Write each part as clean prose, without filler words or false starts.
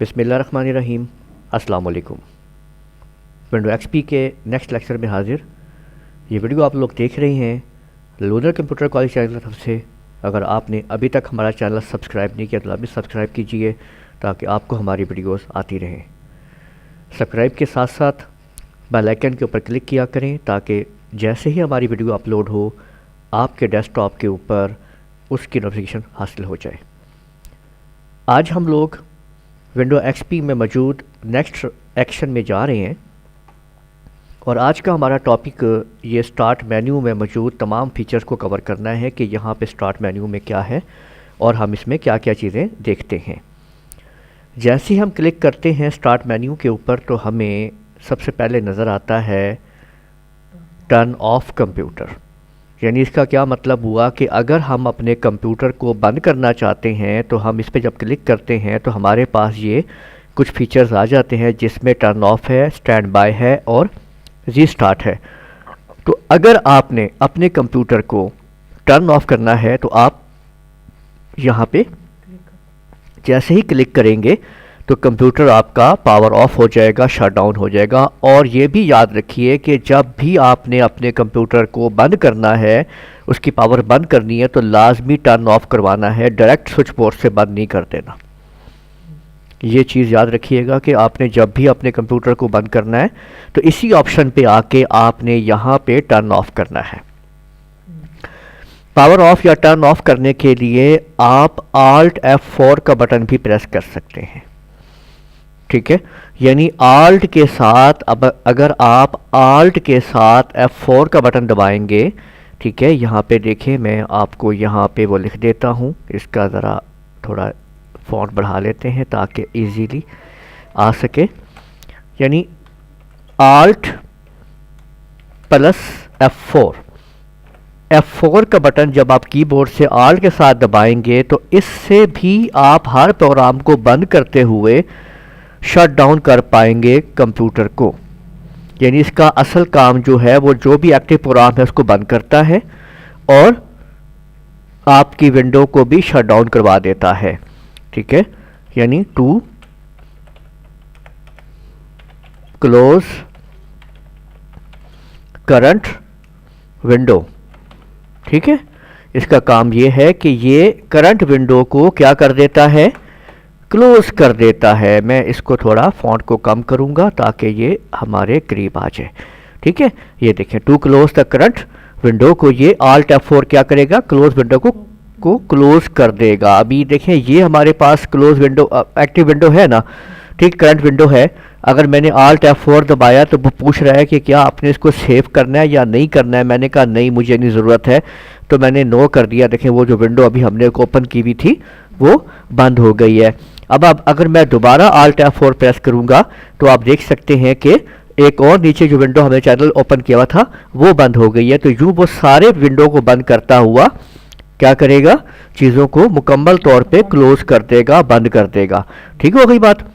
बिस्मिल्लाहिर्रहमानिर्रहीम। अस्सलाम वालेकुम। विंडो एक्सपी के नेक्स्ट लेक्चर में हाजिर। ये वीडियो आप लोग देख रहे हैं लूनर कंप्यूटर कॉलेज चैनल की तरफ से। अगर आपने अभी तक हमारा चैनल सब्सक्राइब नहीं किया तो आप भी सब्सक्राइब कीजिए ताकि आपको हमारी वीडियोस आती रहें। सब्सक्राइब के साथ साथ बेल आइकन के ऊपर क्लिक किया करें ताकि जैसे ही हमारी वीडियो अपलोड हो आपके डेस्कटॉप के ऊपर उसकी नोटिफिकेशन हासिल हो जाए। आज हम लोग विंडो एक्सपी में मौजूद नेक्स्ट एक्शन में जा रहे हैं और आज का हमारा टॉपिक ये स्टार्ट मेन्यू में मौजूद तमाम फीचर्स को कवर करना है कि यहाँ पे स्टार्ट मेन्यू में क्या है और हम इसमें क्या क्या चीज़ें देखते हैं। जैसे ही हम क्लिक करते हैं स्टार्ट मेन्यू के ऊपर तो हमें सबसे पहले नज़र आता है टर्न ऑफ कंप्यूटर। यानी इसका क्या मतलब हुआ कि अगर हम अपने कंप्यूटर को बंद करना चाहते हैं तो हम इस पर जब क्लिक करते हैं तो हमारे पास ये कुछ फीचर्स आ जाते हैं जिसमें टर्न ऑफ है, स्टैंड बाय है और रीस्टार्ट है। तो अगर आपने अपने कंप्यूटर को टर्न ऑफ करना है तो आप यहाँ पे जैसे ही क्लिक करेंगे तो कंप्यूटर आपका पावर ऑफ हो जाएगा, शट डाउन हो जाएगा। और ये भी याद रखिए कि जब भी आपने अपने कंप्यूटर को बंद करना है, उसकी पावर बंद करनी है तो लाजमी टर्न ऑफ करवाना है, डायरेक्ट स्विच बोर्ड से बंद नहीं कर देना। ये चीज़ याद रखिएगा कि आपने जब भी अपने कंप्यूटर को बंद करना है तो इसी ऑप्शन पे आके आपने यहाँ पे टर्न ऑफ करना है। पावर ऑफ या टर्न ऑफ करने के लिए आप Alt F4 का बटन भी प्रेस कर सकते हैं। ठीक है, यानी Alt के साथ अब अगर आप Alt के साथ F4 का बटन दबाएंगे, ठीक है, यहाँ पे देखें मैं आपको यहाँ पे वो लिख देता हूँ, इसका ज़रा थोड़ा फॉन्ट बढ़ा लेते हैं ताकि इजीली आ सके। यानी Alt प्लस F4 का बटन जब आप कीबोर्ड से Alt के साथ दबाएंगे तो इससे भी आप हर प्रोग्राम को बंद करते हुए शट डाउन कर पाएंगे कंप्यूटर को। यानी इसका असल काम जो है वो जो भी एक्टिव प्रोग्राम है उसको बंद करता है और आपकी विंडो को भी शट डाउन करवा देता है। ठीक है, यानी टू क्लोज करंट विंडो। ठीक है, इसका काम ये है कि ये करंट विंडो को क्या कर देता है, क्लोज कर देता है। मैं इसको थोड़ा फॉन्ट को कम करूंगा ताकि ये हमारे करीब आ जाए। ठीक है, ये देखें to close the current window को ये Alt F4 क्या करेगा, क्लोज विंडो को क्लोज कर देगा। अभी देखें ये हमारे पास क्लोज विंडो एक्टिव विंडो है ना, ठीक, करंट विंडो है। अगर मैंने Alt F4 दबाया तो वो पूछ रहा है कि क्या आपने इसको सेव करना है या नहीं करना है। मैंने कहा नहीं, मुझे नहीं ज़रूरत है, तो मैंने नो कर दिया। देखें वो जो विंडो अभी हमने ओपन की हुई थी वो बंद हो गई है। अब अगर मैं दोबारा Alt F4 प्रेस करूंगा तो आप देख सकते हैं कि एक और नीचे जो विंडो हमने चैनल ओपन किया हुआ था वो बंद हो गई है। तो यूँ वो सारे विंडो को बंद करता हुआ क्या करेगा, चीज़ों को मुकम्मल तौर पे क्लोज कर देगा, बंद कर देगा। ठीक हो गई बात।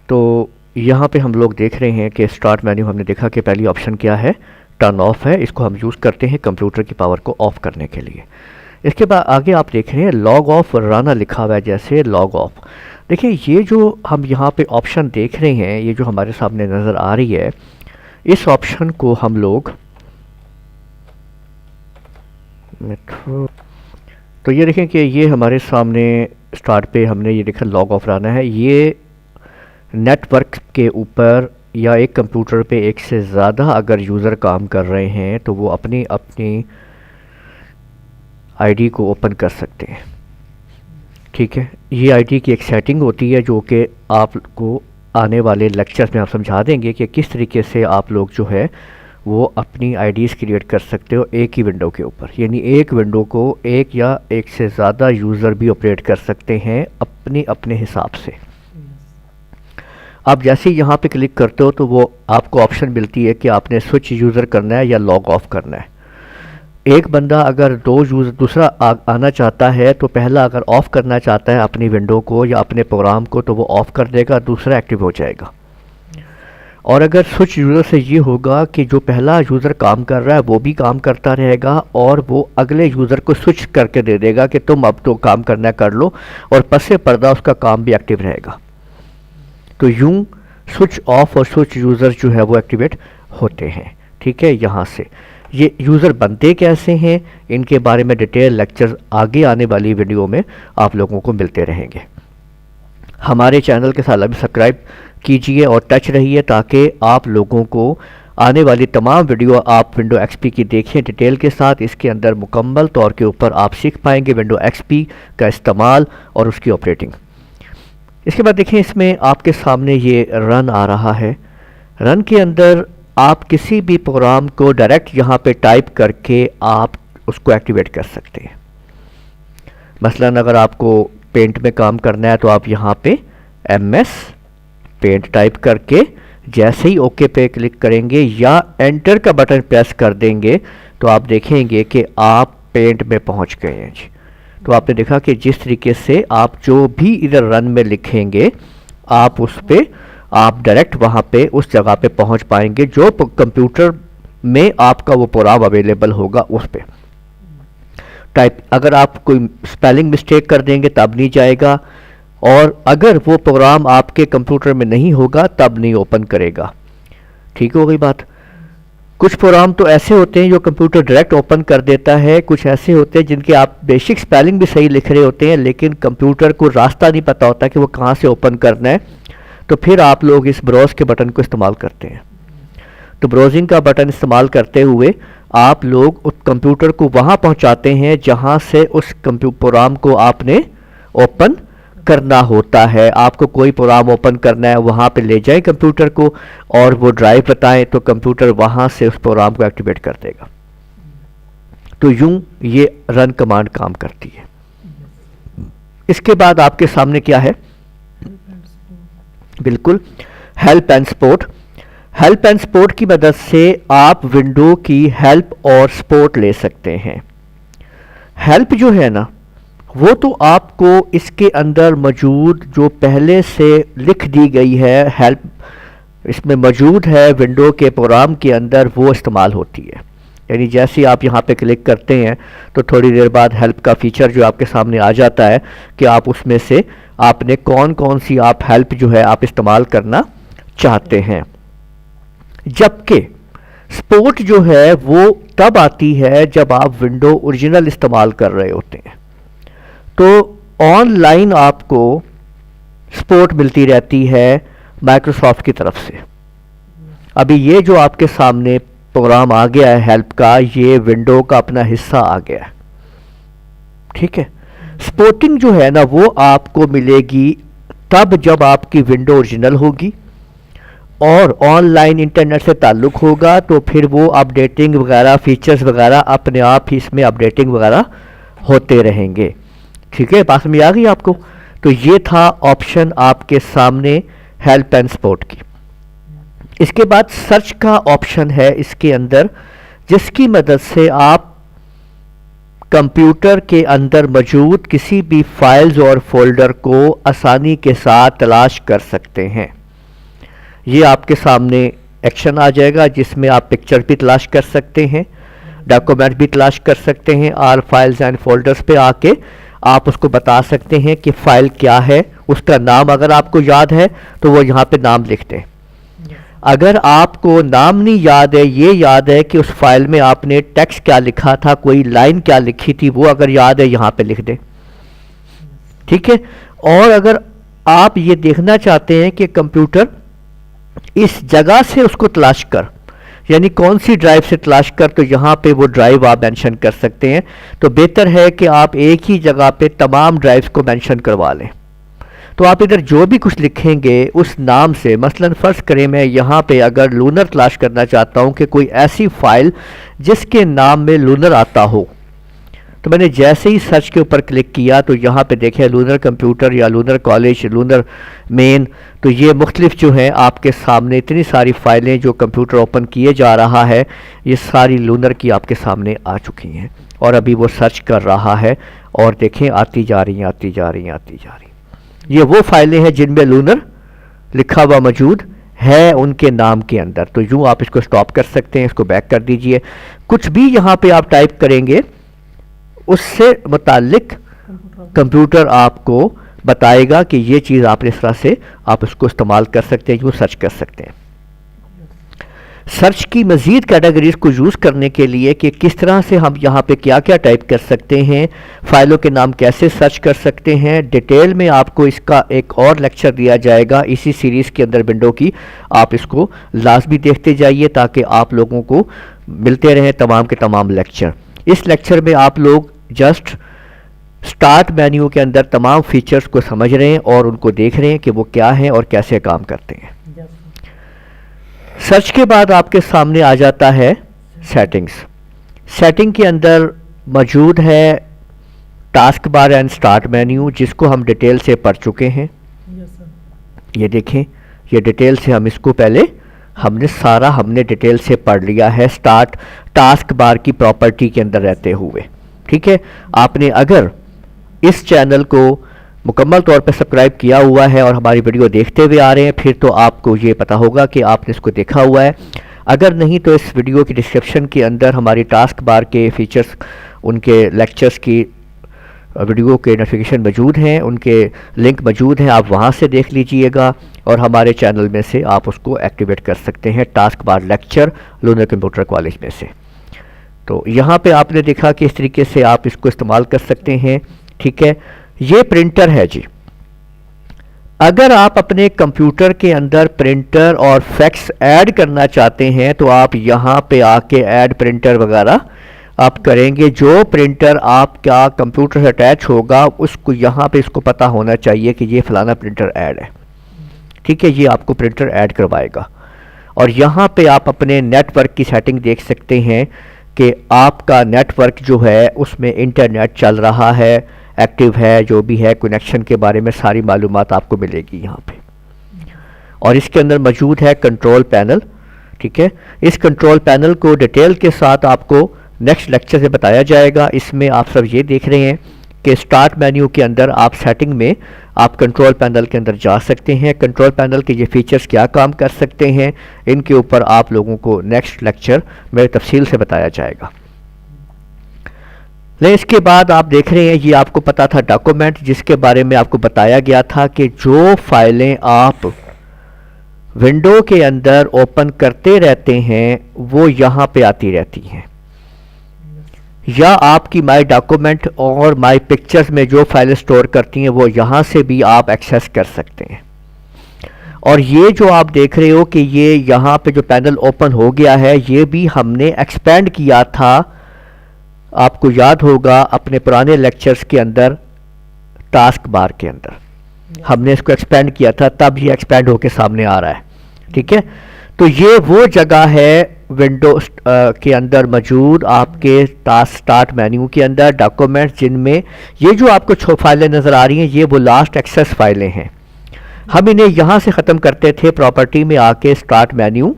तो यहाँ पे हम लोग देख रहे हैं कि स्टार्ट मेन्यू हमने देखा कि पहली ऑप्शन क्या है, टर्न ऑफ है। इसको हम यूज़ करते हैं कंप्यूटर की पावर को ऑफ करने के लिए। इसके बाद आगे आप देख रहे हैं लॉग ऑफ राना लिखा हुआ है, जैसे लॉग ऑफ। देखिए ये जो हम यहाँ पे ऑप्शन देख रहे हैं, ये जो हमारे सामने नज़र आ रही है, इस ऑप्शन को हम लोग तो ये देखें कि ये हमारे सामने स्टार्ट पे हमने ये देखा लॉग ऑफ राना है। ये नेटवर्क के ऊपर या एक कंप्यूटर पे एक से ज़्यादा अगर यूज़र काम कर रहे हैं तो वो अपनी अपनी आईडी को ओपन कर सकते हैं। ठीक है, ये आईडी की एक सेटिंग होती है जो कि आपको आने वाले लेक्चर्स में आप समझा देंगे कि किस तरीके से आप लोग जो है वो अपनी आईडीज़ क्रिएट कर सकते हो एक ही विंडो के ऊपर। यानी एक विंडो को एक या एक से ज़्यादा यूज़र भी ऑपरेट कर सकते हैं अपने अपने हिसाब से। आप जैसे ही यहाँ पे क्लिक करते हो तो वो आपको ऑप्शन मिलती है कि आपने स्विच यूज़र करना है या लॉग ऑफ करना है। एक बंदा अगर दूसरा आना चाहता है तो पहला अगर ऑफ़ करना चाहता है अपनी विंडो को या अपने प्रोग्राम को तो वो ऑफ़ कर देगा, दूसरा एक्टिव हो जाएगा। और अगर स्विच यूज़र से ये होगा कि जो पहला यूज़र काम कर रहा है वो भी काम करता रहेगा और वो अगले यूज़र को स्विच करके दे देगा कि तुम अब तो काम करना कर लो, और पसे पर्दा उसका काम भी एक्टिव रहेगा। तो यूं स्विच ऑफ और स्विच यूज़र जो है वो एक्टिवेट होते हैं। ठीक है, यहाँ से ये यूज़र बनते कैसे हैं इनके बारे में डिटेल लेक्चर आगे आने वाली वीडियो में आप लोगों को मिलते रहेंगे। हमारे चैनल के साथ अभी सब्सक्राइब कीजिए और टच रहिए ताकि आप लोगों को आने वाली तमाम वीडियो आप विंडो एक्सपी की देखें डिटेल के साथ। इसके अंदर मुकम्मल तौर के ऊपर आप सीख पाएंगे विंडो एक्सपी का इस्तेमाल और उसकी ऑपरेटिंग। इसके बाद देखें, इसमें आपके सामने ये रन आ रहा है। रन के अंदर आप किसी भी प्रोग्राम को डायरेक्ट यहाँ पे टाइप करके आप उसको एक्टिवेट कर सकते हैं। मसलन अगर आपको पेंट में काम करना है तो आप यहाँ पे MS पेंट टाइप करके जैसे ही ओके पे क्लिक करेंगे या एंटर का बटन प्रेस कर देंगे तो आप देखेंगे कि आप पेंट में पहुँच गए हैं जी। तो आपने देखा कि जिस तरीके से आप जो भी इधर रन में लिखेंगे आप उस पे आप डायरेक्ट वहाँ पे उस जगह पे पहुँच पाएंगे जो कंप्यूटर में आपका वो प्रोग्राम अवेलेबल होगा उस पे टाइप। अगर आप कोई स्पेलिंग मिस्टेक कर देंगे तब नहीं जाएगा, और अगर वो प्रोग्राम आपके कंप्यूटर में नहीं होगा तब नहीं ओपन करेगा। ठीक हो गई बात। कुछ प्रोग्राम तो ऐसे होते हैं जो कंप्यूटर डायरेक्ट ओपन कर देता है, कुछ ऐसे होते हैं जिनके आप बेसिक स्पेलिंग भी सही लिख रहे होते हैं लेकिन कंप्यूटर को रास्ता नहीं पता होता कि वो कहाँ से ओपन करना है, तो फिर आप लोग इस ब्राउज के बटन को इस्तेमाल करते हैं। तो ब्राउजिंग का बटन इस्तेमाल करते हुए आप लोग उस कंप्यूटर को वहाँ पहुँचाते हैं जहाँ से उस प्रोग्राम को आपने ओपन करना होता है। आपको कोई प्रोग्राम ओपन करना है वहाँ पे ले जाएं कंप्यूटर को और वो ड्राइव बताएं तो कंप्यूटर वहाँ से उस प्रोग्राम को एक्टिवेट कर देगा। तो यूं ये रन कमांड काम करती है। इसके बाद आपके सामने क्या है, बिल्कुल help and support. Help and support की मदद से आप विंडो की हेल्प और सपोर्ट ले सकते हैं। हेल्प जो है ना वो तो आपको इसके अंदर मौजूद जो पहले से लिख दी गई है हेल्प इसमें मौजूद है विंडो के प्रोग्राम के अंदर, वो इस्तेमाल होती है। यानी जैसे ही आप यहाँ पे क्लिक करते हैं तो थोड़ी देर बाद हेल्प का फीचर जो आपके सामने आ जाता है कि आप उसमें से आपने कौन कौन सी आप हेल्प जो है आप इस्तेमाल करना चाहते हैं। जबकि सपोर्ट जो है वो तब आती है जब आप विंडो ओरिजिनल इस्तेमाल कर रहे होते हैं। तो ऑनलाइन आपको सपोर्ट मिलती रहती है माइक्रोसॉफ्ट की तरफ से। अभी ये जो आपके सामने प्रोग्राम आ गया है हेल्प का, ये विंडो का अपना हिस्सा आ गया है। ठीक है, सपोर्टिंग जो है ना वो आपको मिलेगी तब जब आपकी विंडो ओरिजिनल होगी और ऑनलाइन इंटरनेट से ताल्लुक़ होगा, तो फिर वो अपडेटिंग वगैरह फीचर्स वगैरह अपने आप ही इसमें अपडेटिंग वगैरह होते रहेंगे। ठीक है, बात समझ आ गई आपको। तो ये था ऑप्शन आपके सामने हेल्प एंड सपोर्ट की। इसके बाद सर्च का ऑप्शन है इसके अंदर, जिसकी मदद से आप कंप्यूटर के अंदर मौजूद किसी भी फाइल्स और फोल्डर को आसानी के साथ तलाश कर सकते हैं। ये आपके सामने एक्शन आ जाएगा जिसमें आप पिक्चर भी तलाश कर सकते हैं, डॉक्यूमेंट भी तलाश कर सकते हैं। ऑल फाइल्स एंड फोल्डर्स पे आके आप उसको बता सकते हैं कि फ़ाइल क्या है, उसका नाम अगर आपको याद है तो वो यहाँ पे नाम लिख दें। अगर आपको नाम नहीं याद है, ये याद है कि उस फाइल में आपने टेक्स्ट क्या लिखा था, कोई लाइन क्या लिखी थी, वो अगर याद है यहाँ पे लिख दें। ठीक है, और अगर आप ये देखना चाहते हैं कि कंप्यूटर इस जगह से उसको तलाश कर, यानी कौन सी ड्राइव से तलाश कर, तो यहाँ पे वो ड्राइव आप मेंशन कर सकते हैं। तो बेहतर है कि आप एक ही जगह पे तमाम ड्राइव्स को मेंशन करवा लें। तो आप इधर जो भी कुछ लिखेंगे उस नाम से, मसलन फ़र्ज़ करें मैं यहाँ पे अगर लूनर तलाश करना चाहता हूँ कि कोई ऐसी फ़ाइल जिसके नाम में लूनर आता हो, तो मैंने जैसे ही सर्च के ऊपर क्लिक किया तो यहाँ पे देखें लूनर कंप्यूटर या लूनर कॉलेज, लूनर मेन, तो ये मुख्तलिफ जो हैं आपके सामने इतनी सारी फ़ाइलें जो कंप्यूटर ओपन किए जा रहा है, ये सारी लूनर की आपके सामने आ चुकी हैं और अभी वो सर्च कर रहा है और देखें आती जा रही हैं, आती जा रही हैं, आती जा रही हैं। ये वो फाइलें हैं जिनमें लूनर लिखा हुआ मौजूद है उनके नाम के अंदर। तो यूँ आप इसको स्टॉप कर सकते हैं, इसको बैक कर दीजिए। कुछ भी यहाँ पे आप टाइप करेंगे उससे मुतालिक कंप्यूटर आपको बताएगा कि ये चीज़ आप इस तरह से आप इसको इस्तेमाल कर सकते हैं, यूँ सर्च कर सकते हैं। सर्च की मज़ीद कैटेगरीज को यूज़ करने के लिए कि किस तरह से हम यहाँ पे क्या क्या टाइप कर सकते हैं, फ़ाइलों के नाम कैसे सर्च कर सकते हैं, डिटेल में आपको इसका एक और लेक्चर दिया जाएगा इसी सीरीज़ के अंदर विंडो की। आप इसको लाजमी देखते जाइए ताकि आप लोगों को मिलते रहें तमाम के तमाम लेक्चर। इस लेक्चर में आप लोग जस्ट स्टार्ट मेन्यू के अंदर तमाम फीचर्स को समझ रहे हैं और उनको देख रहे हैं कि वो क्या है और कैसे काम करते हैं। सर्च के बाद आपके सामने आ जाता है सेटिंग्स। सेटिंग के अंदर मौजूद है task bar and start menu, जिसको हम डिटेल से पढ़ चुके हैं। ये देखें, ये डिटेल से हम इसको पहले हमने डिटेल से पढ़ लिया है स्टार्ट टास्क बार की प्रॉपर्टी के अंदर रहते हुए। ठीक है, आपने अगर इस चैनल को मुकम्मल तौर पर सब्सक्राइब किया हुआ है और हमारी वीडियो देखते हुए आ रहे हैं फिर तो आपको ये पता होगा कि आपने इसको देखा हुआ है। अगर नहीं तो इस वीडियो की डिस्क्रिप्शन के अंदर हमारी टास्क बार के फीचर्स, उनके लेक्चर्स की वीडियो के नोटिफिकेशन मौजूद हैं, उनके लिंक मौजूद हैं, आप वहाँ से देख लीजिएगा और हमारे चैनल में से आप उसको एक्टिवेट कर सकते हैं task bar lecture lunar computer college में से। तो यहाँ पे आपने देखा कि इस तरीके से आप इसको इस्तेमाल कर सकते हैं। ठीक है, ये प्रिंटर है जी। अगर आप अपने कंप्यूटर के अंदर प्रिंटर और फैक्स ऐड करना चाहते हैं तो आप यहाँ पे आके ऐड प्रिंटर वगैरह आप करेंगे। जो प्रिंटर आपका कंप्यूटर से अटैच होगा उसको यहाँ पे इसको पता होना चाहिए कि ये फलाना प्रिंटर ऐड है। ठीक है, ये आपको प्रिंटर ऐड करवाएगा। और यहाँ पे आप अपने नेटवर्क की सेटिंग देख सकते हैं कि आपका नेटवर्क जो है उसमें इंटरनेट चल रहा है, एक्टिव है, जो भी है कनेक्शन के बारे में सारी मालूमात आपको मिलेगी यहाँ पे। और इसके अंदर मौजूद है कंट्रोल पैनल। ठीक है, इस कंट्रोल पैनल को डिटेल के साथ आपको नेक्स्ट लेक्चर से बताया जाएगा। इसमें आप सब ये देख रहे हैं कि स्टार्ट मेन्यू के अंदर आप सेटिंग में आप कंट्रोल पैनल के अंदर जा सकते हैं। कंट्रोल पैनल के ये फीचर्स क्या काम कर सकते हैं इनके ऊपर आप लोगों को नेक्स्ट लेक्चर में तफसील से बताया जाएगा। लेकिन इसके बाद आप देख रहे हैं ये आपको पता था डॉक्यूमेंट, जिसके बारे में आपको बताया गया था कि जो फाइलें आप विंडो के अंदर ओपन करते रहते हैं वो यहाँ पे आती रहती हैं, या आपकी माई डॉक्यूमेंट और माई पिक्चर्स में जो फाइलें स्टोर करती हैं वो यहाँ से भी आप एक्सेस कर सकते हैं। और ये जो आप देख रहे हो कि ये यहाँ पे जो पैनल ओपन हो गया है ये भी हमने एक्सपेंड किया था, आपको याद होगा अपने पुराने लेक्चर्स के अंदर टास्क बार के अंदर हमने इसको एक्सपेंड किया था, तब ये एक्सपेंड होके सामने आ रहा है। ठीक है, तो ये वो जगह है विंडोज के अंदर मौजूद आपके टास्क स्टार्ट मेन्यू के अंदर डॉक्यूमेंट्स, जिनमें ये जो आपको फाइलें नज़र आ रही हैं ये वो लास्ट एक्सेस फाइलें हैं। हम इन्हें यहाँ से ख़त्म करते थे प्रॉपर्टी में आके स्टार्ट मेन्यू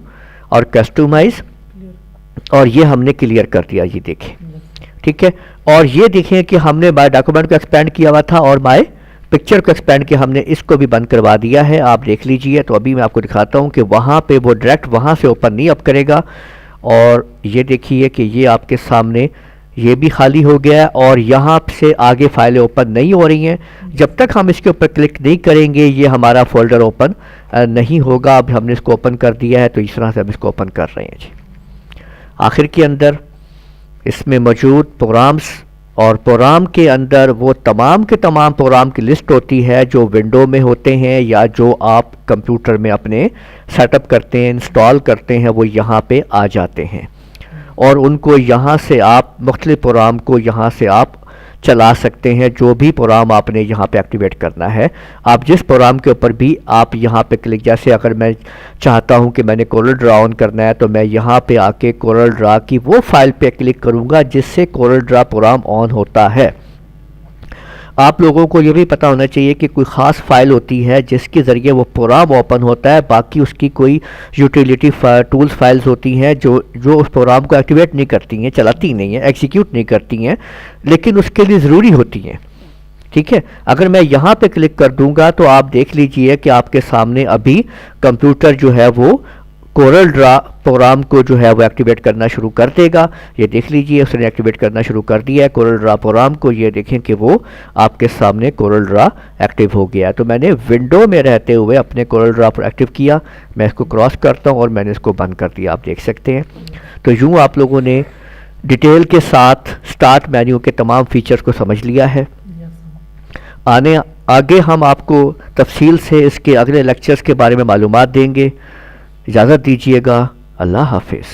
और कस्टमाइज, और ये हमने क्लियर कर दिया, ये देखें। ठीक है, और ये देखें कि हमने माई डॉक्यूमेंट को एक्सपेंड किया हुआ था और माई पिक्चर को एक्सपेंड किया, हमने इसको भी बंद करवा दिया है। आप देख लीजिए। तो अभी मैं आपको दिखाता हूँ कि वहाँ पे वो डायरेक्ट वहाँ से ओपन नहीं अप करेगा। और ये देखिए कि ये आपके सामने ये भी खाली हो गया है और यहाँ से आगे फाइलें ओपन नहीं हो रही हैं। जब तक हम इसके ऊपर क्लिक नहीं करेंगे ये हमारा फोल्डर ओपन नहीं होगा। अब हमने इसको ओपन कर दिया है तो इस तरह से हम इसको ओपन कर रहे हैं जी। आखिर के अंदर इसमें मौजूद प्रोग्राम्स, और प्रोग्राम के अंदर वो तमाम के तमाम प्रोग्राम की लिस्ट होती है जो विंडो में होते हैं या जो आप कंप्यूटर में अपने सेटअप करते हैं, इंस्टॉल करते हैं, वो यहाँ पे आ जाते हैं। और उनको यहाँ से आप मुख्तलिफ प्रोग्राम को यहाँ से आप चला सकते हैं। जो भी प्रोग्राम आपने यहाँ पे एक्टिवेट करना है, आप जिस प्रोग्राम के ऊपर भी आप यहाँ पे क्लिक, जैसे अगर मैं चाहता हूँ कि मैंने कोरल ड्रा ऑन करना है तो मैं यहाँ पे आके कोरल ड्रा की वो फाइल पे क्लिक करूँगा जिससे कोरल ड्रा प्रोग्राम ऑन होता है। आप लोगों को ये भी पता होना चाहिए कि कोई ख़ास फाइल होती है जिसके ज़रिए वो प्रोग्राम ओपन होता है, बाकी उसकी कोई यूटिलिटी टूल्स फाइल्स होती हैं जो उस प्रोग्राम को एक्टिवेट नहीं करती हैं, चलाती नहीं हैं, एग्जीक्यूट नहीं करती हैं, लेकिन उसके लिए ज़रूरी होती हैं। ठीक है। अगर मैं यहाँ पे क्लिक कर दूंगा तो आप देख लीजिए कि आपके सामने अभी कंप्यूटर जो है वो कोरल ड्रा प्रोग्राम को जो है वो एक्टिवेट करना शुरू कर देगा। ये देख लीजिए उसने एक्टिवेट करना शुरू कर दिया है कोरल ड्रा प्रोग्राम को। ये देखें कि वो आपके सामने कोरल ड्रा एक्टिव हो गया है। तो मैंने विंडो में रहते हुए अपने कोरल ड्रा पर एक्टिव किया, मैं इसको क्रॉस करता हूँ और मैंने इसको बंद कर दिया, आप देख सकते हैं। तो यूँ आप लोगों ने डिटेल के साथ स्टार्ट मेन्यू के तमाम फीचर्स को समझ लिया है। आगे हम आपको तफसील से इसके अगले लेक्चर्स के बारे में मालूमात देंगे। इजाज़त दीजिएगा, अल्लाह हाफिज़।